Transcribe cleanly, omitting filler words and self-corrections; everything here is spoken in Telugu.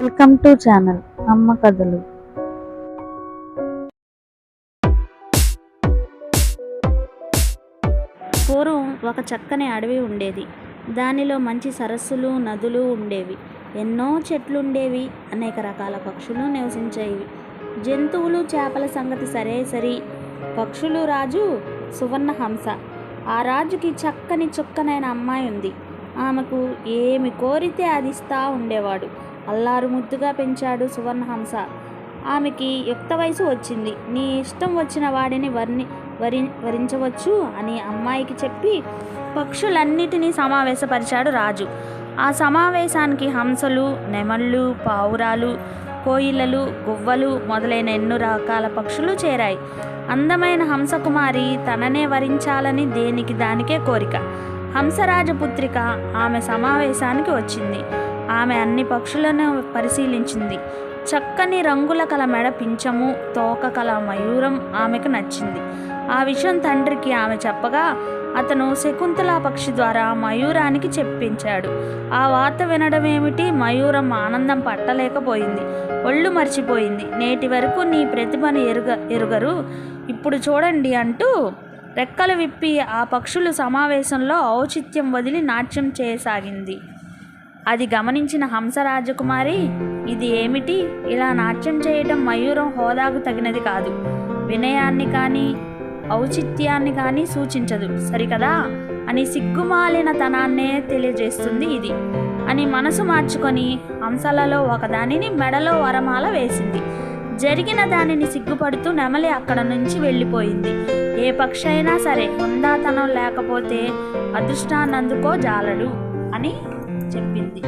వెల్కమ్ టు ఛానల్ అమ్మ కథలు. పూర్వం ఒక చక్కని అడవి ఉండేది. దానిలో మంచి సరస్సులు, నదులు ఉండేవి. ఎన్నో చెట్లుండేవి. అనేక రకాల పక్షులు నివసించేవి. జంతువులు, చేపల సంగతి సరే. పక్షులు రాజు సువర్ణహంస. ఆ రాజుకి చక్కని చుక్కనైన అమ్మాయి ఉంది. ఆమెకు ఏమి కోరితే అది ఇస్తా ఉండేవాడు. అల్లారు ముద్దుగా పెంచాడు సువర్ణహంస. ఆమెకి యుక్త వయసు వచ్చింది. నీ ఇష్టం వచ్చిన వాడిని వరించవచ్చు అని అమ్మాయికి చెప్పి పక్షులన్నిటినీ సమావేశపరిచాడు రాజు. ఆ సమావేశానికి హంసలు, నెమళ్ళు, పావురాలు, కోయిలలు, గువ్వలు మొదలైన ఎన్నో రకాల పక్షులు చేరాయి. అందమైన హంసకుమారి తననే వరించాలని దేనికి దానికే కోరిక. హంసరాజపుత్రిక ఆమె సమావేశానికి వచ్చింది. ఆమె అన్ని పక్షులను పరిశీలించింది. చక్కని రంగుల కల మెడ పించము, తోక కల మయూరం ఆమెకు నచ్చింది. ఆ విషయం తండ్రికి ఆమె చెప్పగా అతను శకుంతలా పక్షి ద్వారా మయూరానికి చెప్పించాడు. ఆ వార్త వినడమేమిటి, మయూరం ఆనందం పట్టలేకపోయింది. ఒళ్ళు మర్చిపోయింది. నేటి వరకు నీ ప్రతిభను ఎరుగరు, ఇప్పుడు చూడండి అంటూ రెక్కలు విప్పి ఆ పక్షులు సమావేశంలో ఔచిత్యం వదిలి నాట్యం చేయసాగింది. అది గమనించిన హంసరాజకుమారి, ఇది ఏమిటి, ఇలా నాట్యం చేయటం మయూరం హోదాకు తగినది కాదు, వినయాన్ని కానీ ఔచిత్యాన్ని కానీ సూచించదు సరికదా అని సిగ్గుమాలిన తనాన్నే తెలియజేస్తుంది ఇది అని మనసు మార్చుకొని హంసలలో ఒకదానిని మెడలో వరమాల వేసింది. జరిగిన దానిని సిగ్గుపడుతూ నెమలి అక్కడ నుంచి వెళ్ళిపోయింది. ఏ పక్షి అయినా సరే హుందాతనం లేకపోతే అదృష్టాన్నందుకో జాలడు అని చెప్పింది.